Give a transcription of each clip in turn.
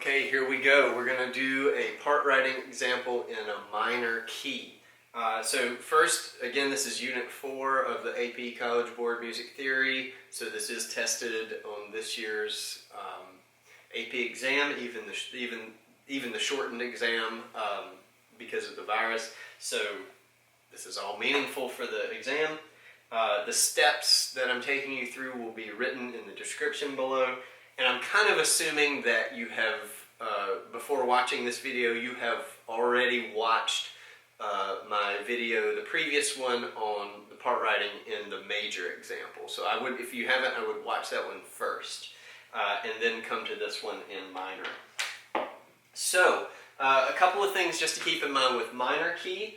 Okay, here we go. We're going to do a part writing example in a minor key. So first, again, this is Unit 4 of the AP College Board Music Theory. So this is tested on this year's AP exam, even the shortened exam because of the virus. So this is all meaningful for the exam. The steps that I'm taking you through will be written in the description below. And I'm kind of assuming that you have, before watching this video, you have already watched my video, the previous one on the part writing in the major example. So I would, if you haven't, I would watch that one first, and then come to this one in minor. So, a couple of things just to keep in mind with minor key.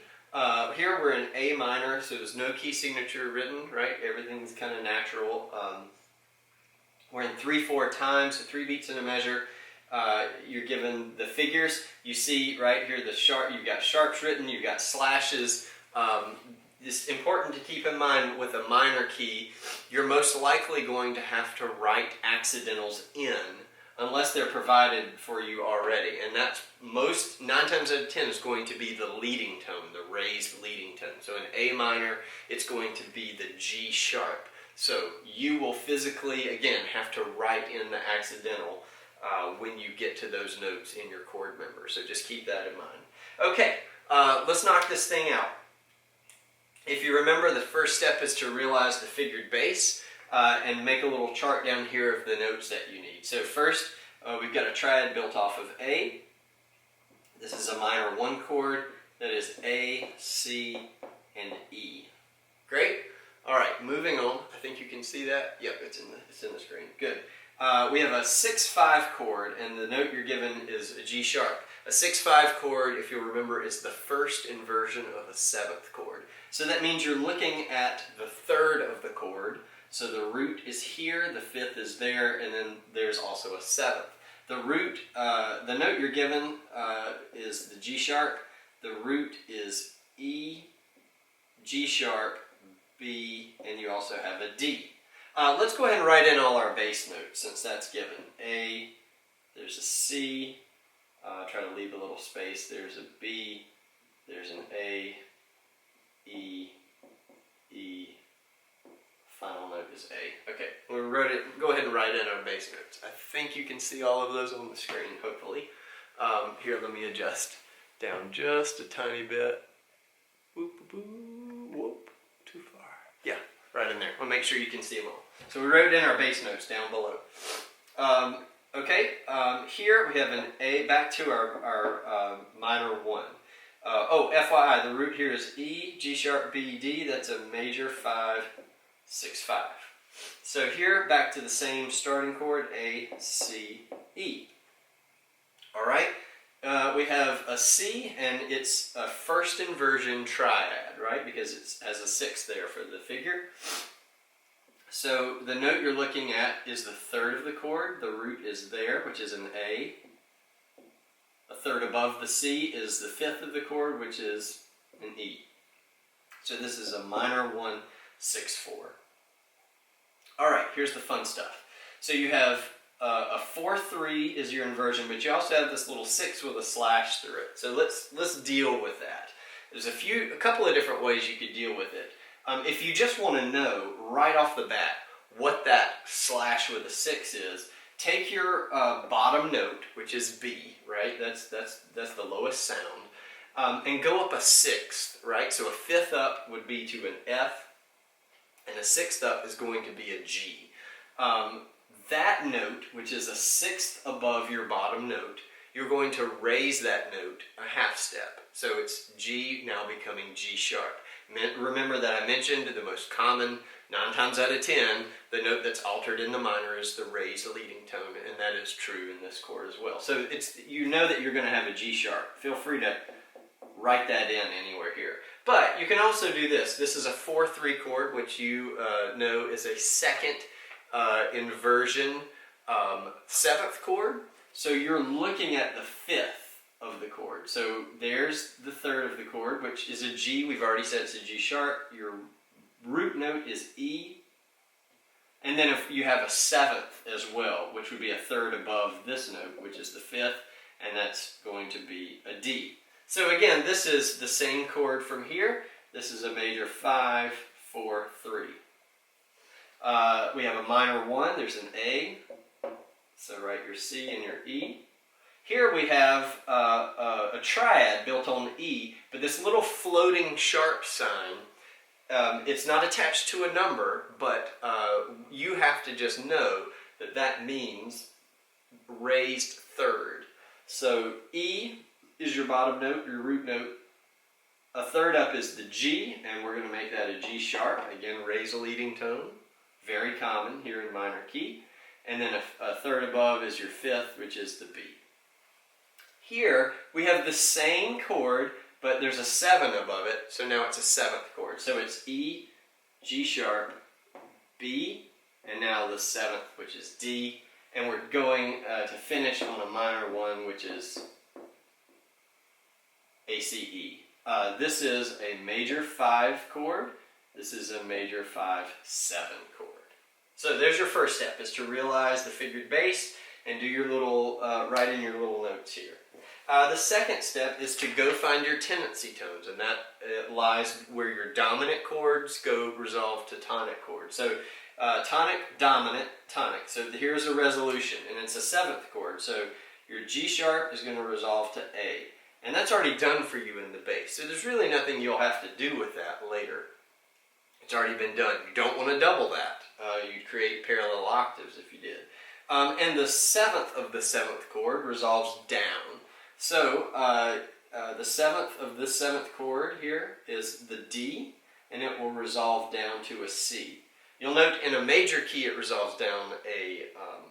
Here we're in A minor, so there's no key signature written, right? Everything's kind of natural. We're in 3/4 time, so 3 beats in a measure. You're given the figures. You see right here you've got sharps written, you've got slashes. It's important to keep in mind with a minor key, you're most likely going to have to write accidentals in unless they're provided for you already. And that's 9 times out of 10 is going to be the leading tone, the raised leading tone. So in A minor, it's going to be the G sharp. So you will physically, again, have to write in the accidental when you get to those notes in your chord member. So just keep that in mind. Okay, let's knock this thing out. If you remember, the first step is to realize the figured bass and make a little chart down here of the notes that you need. So first, we've got a triad built off of A. This is a minor 1 chord. That is A, C, and E. Great. All right, moving on. I think you can see that. Yep, it's in the screen. Good. We have a 6/5 chord, and the note you're given is a G sharp. A 6/5 chord, if you'll remember, is the first inversion of a 7th chord. So that means you're looking at the 3rd of the chord. So the root is here, the 5th is there, and then there's also a 7th. The root, the note you're given is the G sharp. The root is E, G sharp, B, and you also have a D. Let's go ahead and write in all our bass notes since that's given. A, there's a C, try to leave a little space, there's a B, there's an A, E, E, final note is A. Okay, we wrote it. Go ahead and write in our bass notes. I think you can see all of those on the screen, hopefully. Here, let me adjust down just a tiny bit. Whoop, whoop, whoop, too far. Yeah, right in there. We'll make sure you can see them all. So we wrote in our bass notes down below. Here we have an A, back to our minor 1. FYI, the root here is E, G sharp, B, D. That's a major 5, 6, 5. So here, back to the same starting chord, A, C, E. All right. We have a C, and it's a first inversion triad, right? Because it has a 6 there for the figure. So the note you're looking at is the 3rd of the chord. The root is there, which is an A. A 3rd above the C is the 5th of the chord, which is an E. So this is a minor 1, 6, 4. All right, here's the fun stuff. So you have a 4/3 is your inversion, but you also have this little 6 with a slash through it. So let's deal with that. There's a couple of different ways you could deal with it. If you just want to know right off the bat what that slash with a 6 is, take your bottom note, which is B, right? That's the lowest sound, and go up a 6th, right? So a 5th up would be to an F, and a 6th up is going to be a G. That note, which is a 6th above your bottom note, you're going to raise that note a half step. So it's G now becoming G sharp. Remember that I mentioned the most common, 9 times out of 10, the note that's altered in the minor is the raised leading tone, and that is true in this chord as well. So you know that you're going to have a G sharp. Feel free to write that in anywhere here. But you can also do this. This is a 4/3 chord, which you know is a second inversion 7th chord. So you're looking at the 5th of the chord. So there's the 3rd of the chord, which is a G. We've already said it's a G sharp. Your root note is E, And then if you have a seventh as well, which would be a third above this note, which is the fifth, and that's going to be a D. So again, this is the same chord from here. This is a major 5, 4, 3. We have a minor 1, there's an A, so write your C and your E. Here we have a triad built on E, but this little floating sharp sign, it's not attached to a number, but you have to just know that that means raised third. So E is your bottom note, your root note. A third up is the G, and we're going to make that a G sharp. Again, raise a leading tone. Very common here in minor key. And then a third above is your fifth, which is the B. Here, we have the same chord, but there's a 7 above it, so now it's a seventh chord. So it's E, G sharp, B, and now the seventh, which is D. And we're going to finish on a minor 1, which is A, C, E. This is a major 5 chord. This is a major 5, 7 chord. So there's your first step, is to realize the figured bass and do your little, write in your little notes here. The second step is to go find your tendency tones, and that lies where your dominant chords go resolve to tonic chords. So tonic, dominant, tonic. So here's a resolution, and it's a seventh chord. So your G sharp is going to resolve to A. And that's already done for you in the bass. So there's really nothing you'll have to do with that later. It's already been done. You don't want to double that. You'd create parallel octaves if you did. And the seventh of the seventh chord resolves down. So the seventh of this seventh chord here is the D, and it will resolve down to a C. You'll note in a major key it resolves down a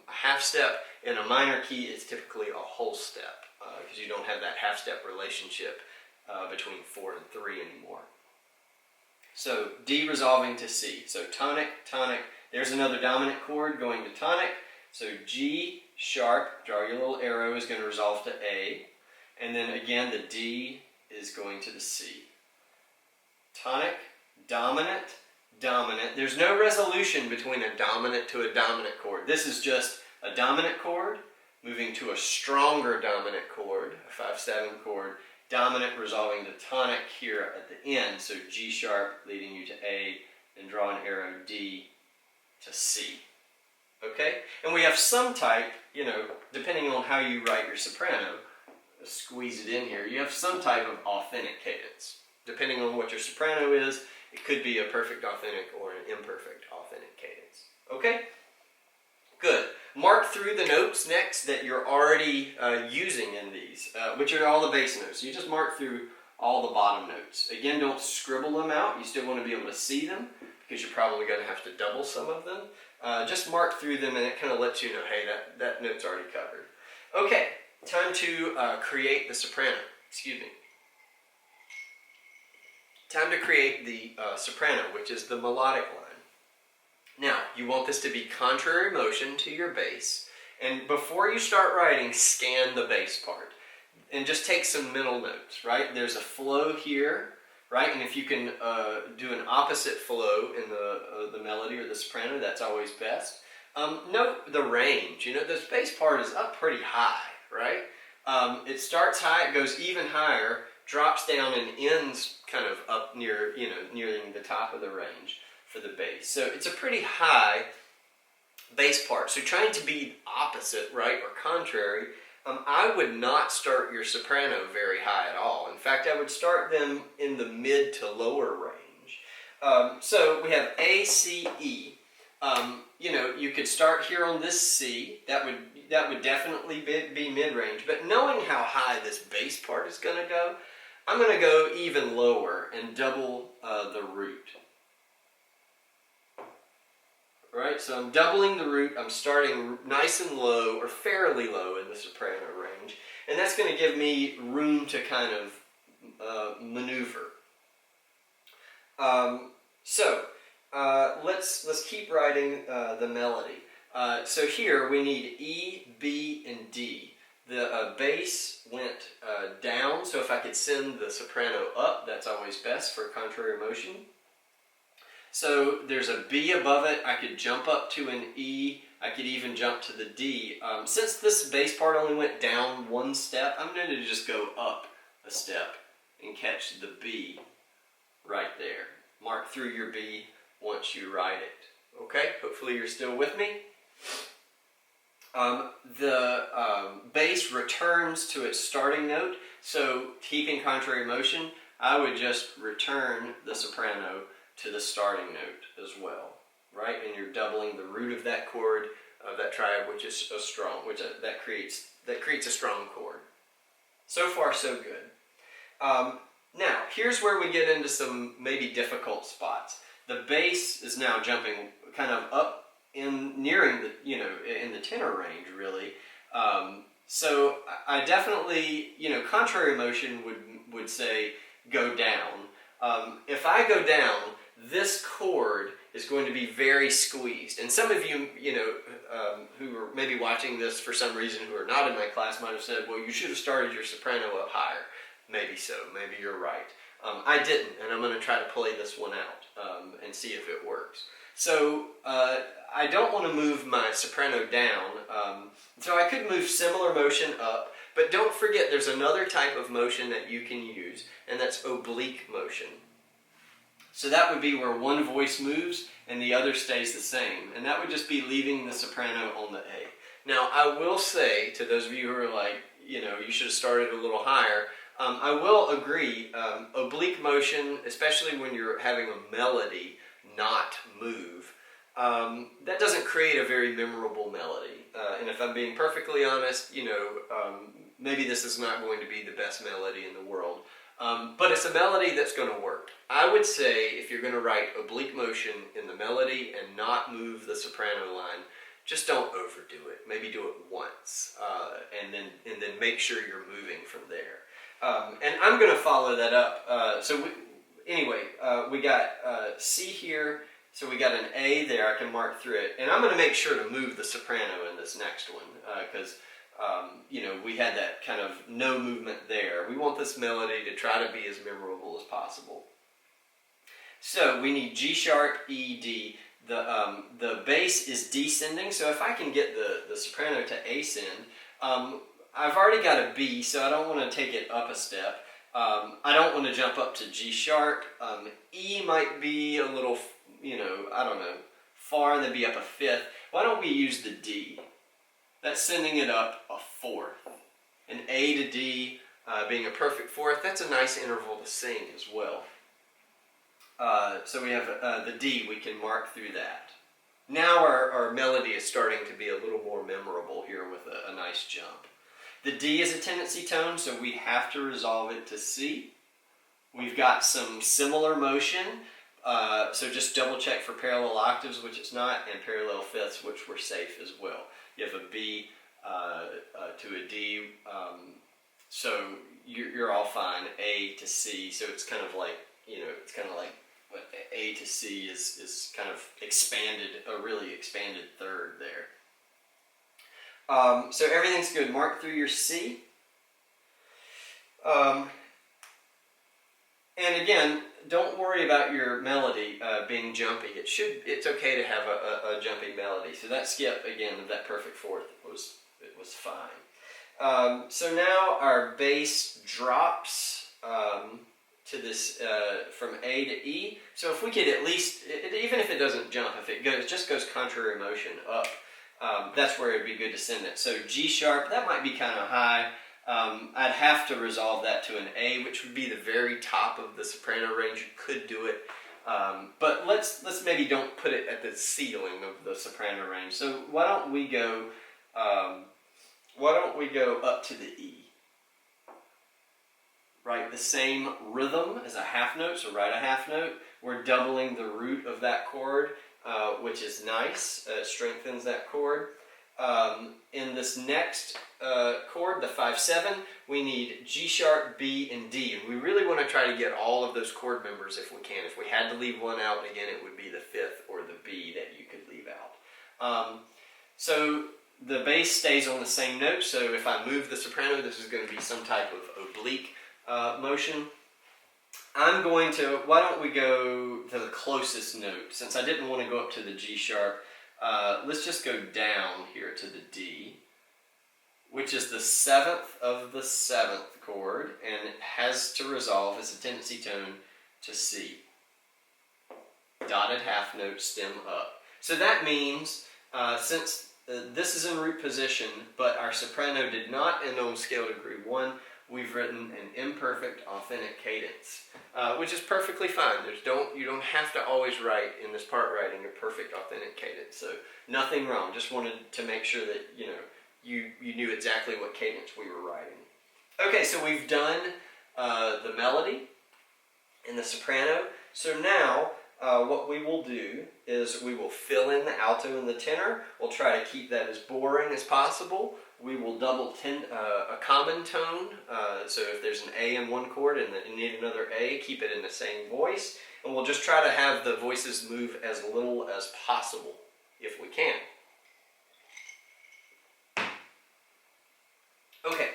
half step. In a minor key it's typically a whole step, because you don't have that half step relationship between 4 and 3 anymore. So D resolving to C. So tonic, tonic. There's another dominant chord going to tonic. So G sharp, draw your little arrow, is going to resolve to A. And then again the D is going to the C. Tonic, dominant, dominant. There's no resolution between a dominant to a dominant chord. This is just a dominant chord moving to a stronger dominant chord, a 5/7 chord, dominant resolving to tonic here at the end, so G sharp leading you to A, and draw an arrow D to C. Okay? And we have some type, depending on how you write your soprano, squeeze it in here, you have some type of authentic cadence. Depending on what your soprano is, it could be a perfect authentic or an imperfect authentic cadence. Okay? Good. Mark through the notes next that you're already using in these, which are all the bass notes. You just mark through all the bottom notes. Again, don't scribble them out. You still want to be able to see them, because you're probably going to have to double some of them. Just mark through them, and it kind of lets you know, hey, that note's already covered. Okay, time to create the soprano. Excuse me. Time to create the soprano, which is the melodic line. Now, you want this to be contrary motion to your bass, and before you start writing, scan the bass part, and just take some mental notes, right? There's a flow here, right? And if you can do an opposite flow in the melody or the soprano, that's always best. Note the range. This bass part is up pretty high, right? It starts high, it goes even higher, drops down and ends kind of up near the top of the range for the bass. So it's a pretty high bass part. So trying to be opposite, right, or contrary, I would not start your soprano very high at all. In fact, I would start them in the mid to lower range. So we have A, C, E. You could start here on this C. That would definitely be mid-range. But knowing how high this bass part is going to go, I'm going to go even lower and double the root. Right, so I'm doubling the root. I'm starting nice and low, or fairly low in the soprano range, and that's going to give me room to kind of maneuver. Let's keep writing the melody. So here we need E, B, and D. The bass went down, so if I could send the soprano up, that's always best for contrary motion. So there's a B above it. I could jump up to an E. I could even jump to the D. Since this bass part only went down one step, I'm going to just go up a step and catch the B right there. Mark through your B once you write it. Okay, hopefully you're still with me. The bass returns to its starting note, so keeping contrary motion, I would just return the soprano to the starting note as well, right? And you're doubling the root of that chord of that triad, which is a strong, that creates a strong chord. So far, so good. Now, here's where we get into some maybe difficult spots. The bass is now jumping kind of up nearing the, in the tenor range, really. So I definitely, contrary motion would say go down. If I go down, this chord is going to be very squeezed. And some of you, who are maybe watching this for some reason who are not in my class might have said, well, you should have started your soprano up higher. Maybe so. Maybe you're right. I didn't, and I'm going to try to play this one out and see if it works. So I don't want to move my soprano down, so I could move similar motion up, but don't forget there's another type of motion that you can use, and that's oblique motion. So that would be where one voice moves and the other stays the same, and that would just be leaving the soprano on the A. Now I will say to those of you who are like, you should have started a little higher, I will agree, oblique motion, especially when you're having a melody not move, that doesn't create a very memorable melody. And if I'm being perfectly honest, maybe this is not going to be the best melody in the world. But it's a melody that's going to work. I would say if you're going to write oblique motion in the melody and not move the soprano line, just don't overdo it. Maybe do it once, and then make sure you're moving from there. And I'm going to follow that up. We got C here, so we got an A there. I can mark through it, and I'm going to make sure to move the soprano in this next one because we had that kind of no movement there. We want this melody to try to be as memorable as possible. So we need G sharp, E, D. The bass is descending, so if I can get the soprano to ascend, I've already got a B, so I don't want to take it up a step. I don't want to jump up to G sharp. E might be a little, far, and then be up a fifth. Why don't we use the D? That's sending it up a fourth. An A to D being a perfect fourth, that's a nice interval to sing as well. So we have the D, we can mark through that. Now our melody is starting to be a little more memorable here with a nice jump. The D is a tendency tone, so we have to resolve it to C. We've got some similar motion, so just double check for parallel octaves, which it's not, and parallel fifths, which we're safe as well. You have a B to a D, so you're all fine. A to C, so it's kind of like, A to C is kind of expanded, a really expanded third there. So everything's good. Mark through your C. And again, don't worry about your melody being jumpy. It's okay to have a jumpy melody. So that skip again of that perfect fourth was fine. So now our bass drops to this from A to E. So if we could at least, even if it doesn't jump, if it just goes contrary motion up, that's where it'd be good to send it. So G sharp, that might be kind of high. I'd have to resolve that to an A, which would be the very top of the soprano range. You could do it, but let's maybe don't put it at the ceiling of the soprano range. So why don't we go up to the E? Right, the same rhythm as a half note, so write a half note. We're doubling the root of that chord, which is nice. It strengthens that chord. In this next chord, the 5/7, we need G sharp, B, and D. And we really want to try to get all of those chord members if we can. If we had to leave one out, again, it would be the fifth or the B that you could leave out. So the bass stays on the same note. So if I move the soprano, this is going to be some type of oblique motion. why don't we go to the closest note? Since I didn't want to go up to the G sharp, let's just go down here to the D, which is the 7th of the 7th chord, and it has to resolve as a tendency tone to C. Dotted half note stem up. So that means, since this is in root position, but our soprano did not end on scale degree 1, we've written an imperfect authentic cadence, which is perfectly fine. You don't have to always write in this part writing a perfect authentic cadence. So nothing wrong. Just wanted to make sure that you knew exactly what cadence we were writing. Okay, so we've done the melody and the soprano. So now what we will do is we will fill in the alto and the tenor. We'll try to keep that as boring as possible. We will double a common tone. So if there's an A in one chord and you need another A, keep it in the same voice. And we'll just try to have the voices move as little as possible if we can. Okay,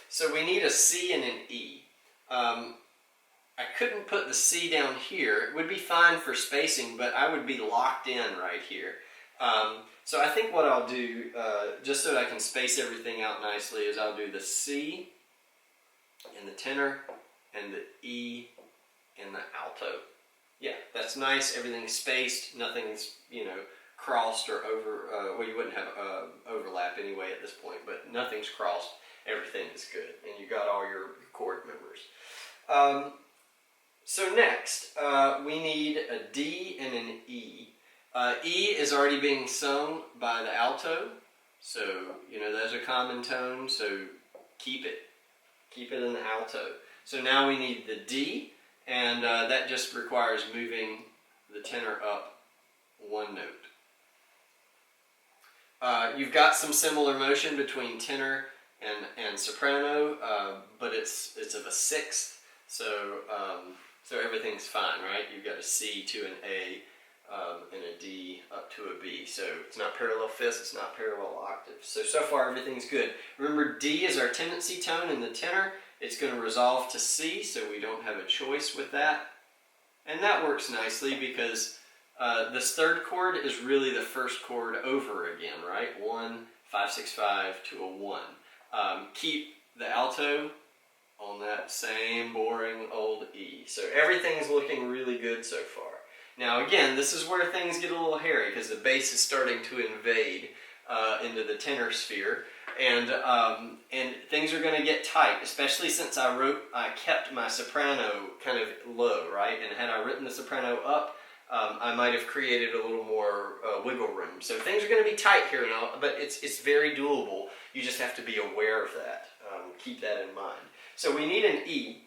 so we need a C and an E. I couldn't put the C down here. It would be fine for spacing, but I would be locked in right here. So I think what I'll do, just so that I can space everything out nicely, is I'll do the C in the tenor and the E in the alto. Yeah, that's nice. Everything's spaced. Nothing's, crossed or over. Well, you wouldn't have overlap anyway at this point, but nothing's crossed. Everything is good, and you got all your chord members. So next, we need a D and an E. E is already being sung by the alto, so those are common tones, so keep it in the alto. So now we need the D, and that just requires moving the tenor up one note. You've got some similar motion between tenor and soprano, but it's of a sixth, so everything's fine, right? You've got a C to an A and a D up to a B. So it's not parallel fifths, it's not parallel octaves. So far everything's good. Remember, D is our tendency tone in the tenor. It's going to resolve to C, so we don't have a choice with that. And that works nicely because this third chord is really the first chord over again, right? 1, 5, 6, 5 to a 1. Keep the alto on that same boring old E. So everything's looking really good so far. Now again, this is where things get a little hairy because the bass is starting to invade into the tenor sphere, and things are going to get tight, especially since I kept my soprano kind of low, right? And had I written the soprano up, I might have created a little more wiggle room. So things are going to be tight here now, but it's very doable. You just have to be aware of that. Keep that in mind. So we need an E.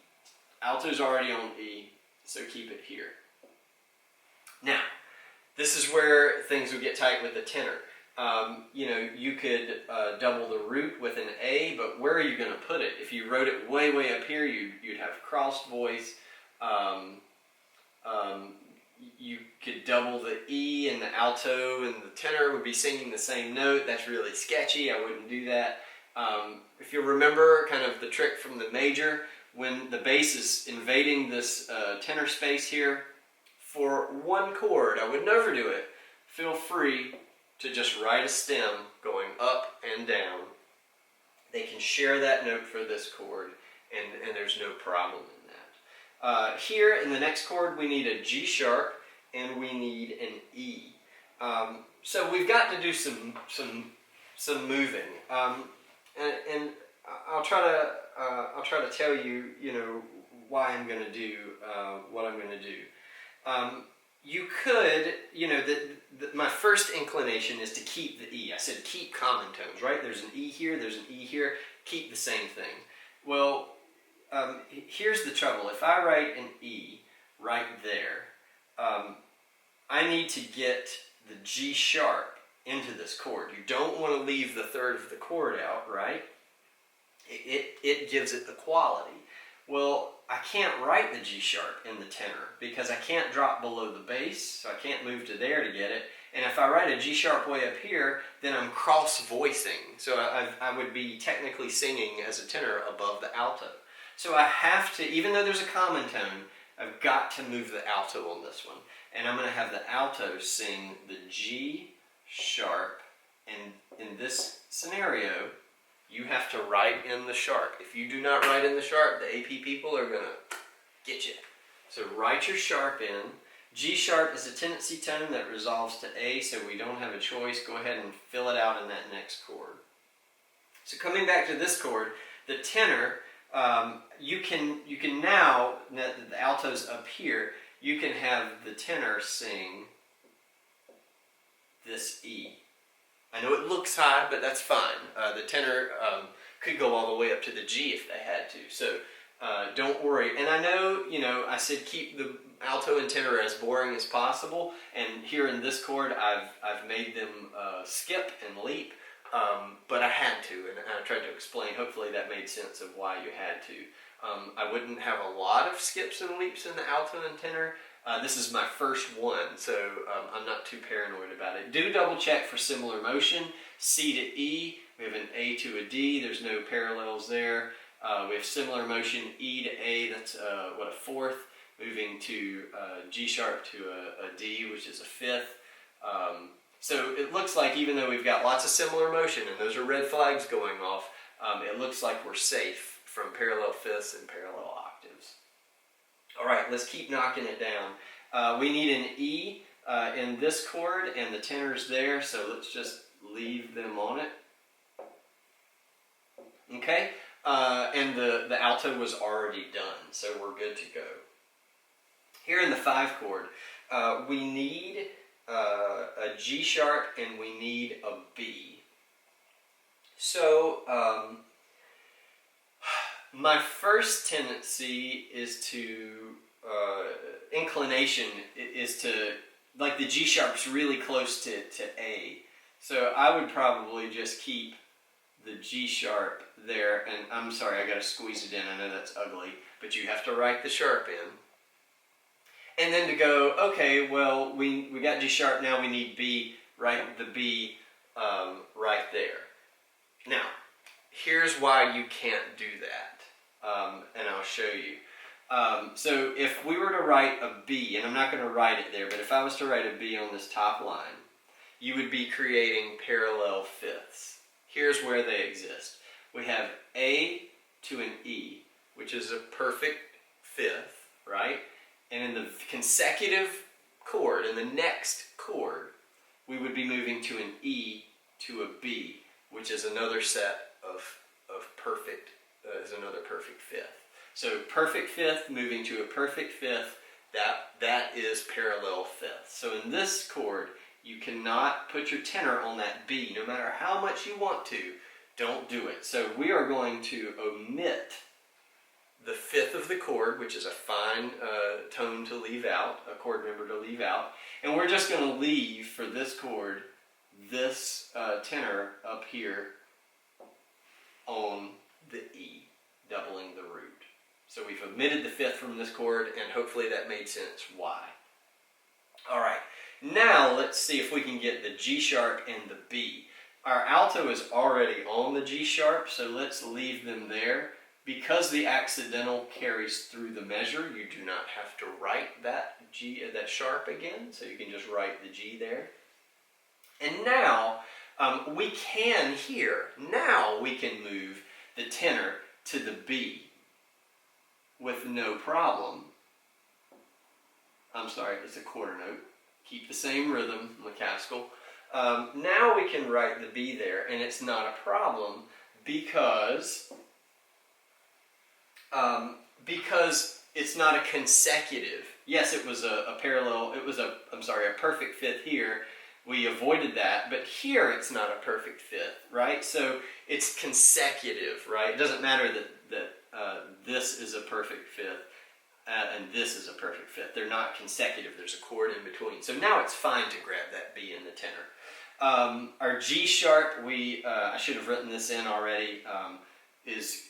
Alto's already on E, so keep it here. Now, this is where things would get tight with the tenor. You could double the root with an A, but where are you going to put it? If you wrote it way up here, you'd have crossed voice. You could double the E and the alto, and the tenor would be singing the same note. That's really sketchy. I wouldn't do that. If you remember kind of the trick from the major, when the bass is invading this tenor space here, for one chord, I would never do it. Feel free to just write a stem going up and down. They can share that note for this chord, and there's no problem in that. Here in the next chord, we need a G sharp and we need an E. So we've got to do some moving, and I'll try to tell you, why I'm going to do what I'm going to do. You could, my first inclination is to keep the E. I said keep common tones, right? There's an E here, there's an E here. Keep the same thing. Well, here's the trouble. If I write an E right there, I need to get the G sharp into this chord. You don't want to leave the third of the chord out, right? It gives it the quality. Well, I can't write the G sharp in the tenor because I can't drop below the bass, so I can't move to there to get it. And if I write a G sharp way up here, then I'm cross-voicing. So I would be technically singing as a tenor above the alto. So I have to, even though there's a common tone, I've got to move the alto on this one. And I'm going to have the alto sing the G sharp. And in this scenario, you have to write in the sharp. If you do not write in the sharp, the AP people are going to get you. So write your sharp in. G sharp is a tendency tone that resolves to A, so we don't have a choice. Go ahead and fill it out in that next chord. So coming back to this chord, the tenor, you can now, that the alto's up here, you can have the tenor sing this E. I know it looks high, but that's fine. The tenor could go all the way up to the G if they had to. So don't worry. And I know, I said keep the alto and tenor as boring as possible. And here in this chord, I've made them skip and leap. But I had to, and I tried to explain. Hopefully that made sense of why you had to. I wouldn't have a lot of skips and leaps in the alto and tenor. This is my first one, so I'm not too paranoid about it. Do double check for similar motion. C to E, we have an A to a D, there's no parallels there. We have similar motion, E to A, that's a fourth, moving to G sharp to a D, which is a fifth. So it looks like even though we've got lots of similar motion, and those are red flags going off, it looks like we're safe from parallel fifths and parallel octaves. All right, let's keep knocking it down. We need an E in this chord, and the tenor's there, so let's just leave them on it. Okay, and the alto was already done, so we're good to go. Here in the 5 chord, we need a G sharp and we need a B. So my first tendency is to, inclination is to, like the G sharp's really close to A. So I would probably just keep the G sharp there, and I'm sorry, I gotta squeeze it in, I know that's ugly, but you have to write the sharp in. And then to go, okay, well, we got G sharp, now we need B, write the B right there. Now, here's why you can't do that, and I'll show you. So if we were to write a B, and I'm not going to write it there, but if I was to write a B on this top line, you would be creating parallel fifths. Here's where they exist. We have A to an E, which is a perfect fifth, right? And in the consecutive chord, in the next chord, we would be moving to an E to a B, which is another set of perfect, is another perfect fifth. So perfect fifth moving to a perfect fifth, that is parallel fifth. So in this chord, you cannot put your tenor on that B, no matter how much you want to, don't do it. So we are going to omit the fifth of the chord, which is a fine tone to leave out, a chord member to leave out, and we're just going to leave for this chord this tenor up here on the E, doubling the root. So we've omitted the fifth from this chord, and hopefully that made sense why. All right, now let's see if we can get the G sharp and the B. Our alto is already on the G sharp, so let's leave them there. Because the accidental carries through the measure, you do not have to write that G, that sharp again, so you can just write the G there. And now we can here, now we can move the tenor to the B with no problem. I'm sorry, it's a quarter note. Keep the same rhythm, McCaskill. Now we can write the B there, and it's not a problem because it's not a consecutive. Yes, it was a parallel, it was a perfect fifth here. We avoided that, but here it's not a perfect fifth, right? So it's consecutive, right? It doesn't matter that this is a perfect fifth and this is a perfect fifth. They're not consecutive. There's a chord in between. So now it's fine to grab that B in the tenor. Our G sharp, I should have written this in already,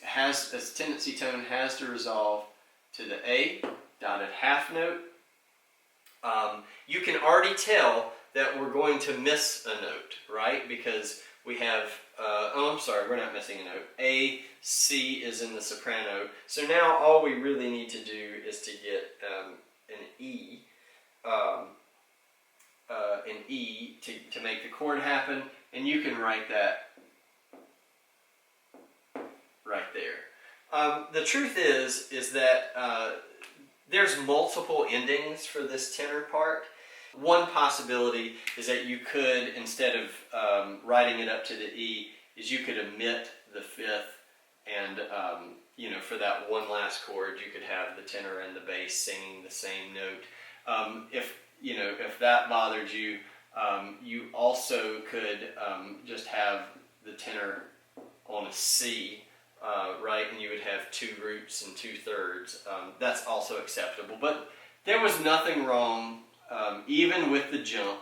has as tendency tone has to resolve to the A dotted half note. You can already tell that we're going to miss a note, right? Because We have, oh, I'm sorry, we're not missing a note. A, C is in the soprano. So now all we really need to do is to get an E, to make the chord happen, and you can write that right there. The truth is that there's multiple endings for this tenor part. One possibility is that you could, instead of writing it up to the E, is you could omit the fifth, and for that one last chord, you could have the tenor and the bass singing the same note. If that bothered you, you also could just have the tenor on a C, right, and you would have two roots and two thirds. That's also acceptable, but there was nothing wrong. Even with the jump,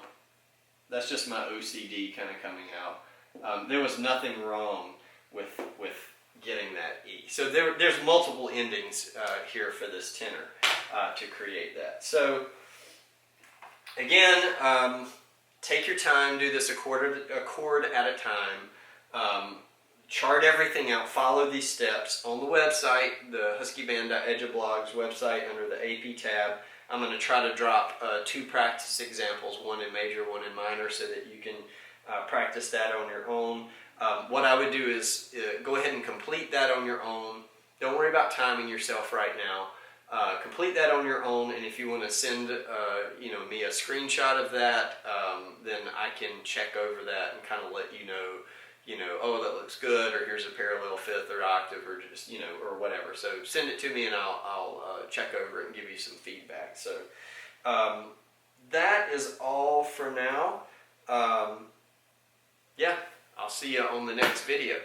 that's just my OCD kind of coming out. There was nothing wrong with getting that E. So there's multiple endings here for this tenor to create that. So again, take your time, do this a chord at a time. Chart everything out, follow these steps. On the website, the huskyband.edublogs website, under the AP tab, I'm going to try to drop two practice examples, one in major, one in minor, so that you can practice that on your own. What I would do is go ahead and complete that on your own. Don't worry about timing yourself right now. Complete that on your own, and if you want to send me a screenshot of that, then I can check over that and kind of let you know, oh, that looks good, or here's a parallel fifth or octave, or just, or whatever. So send it to me and I'll check over it and give you some feedback. So that is all for now. Yeah, I'll see you on the next video.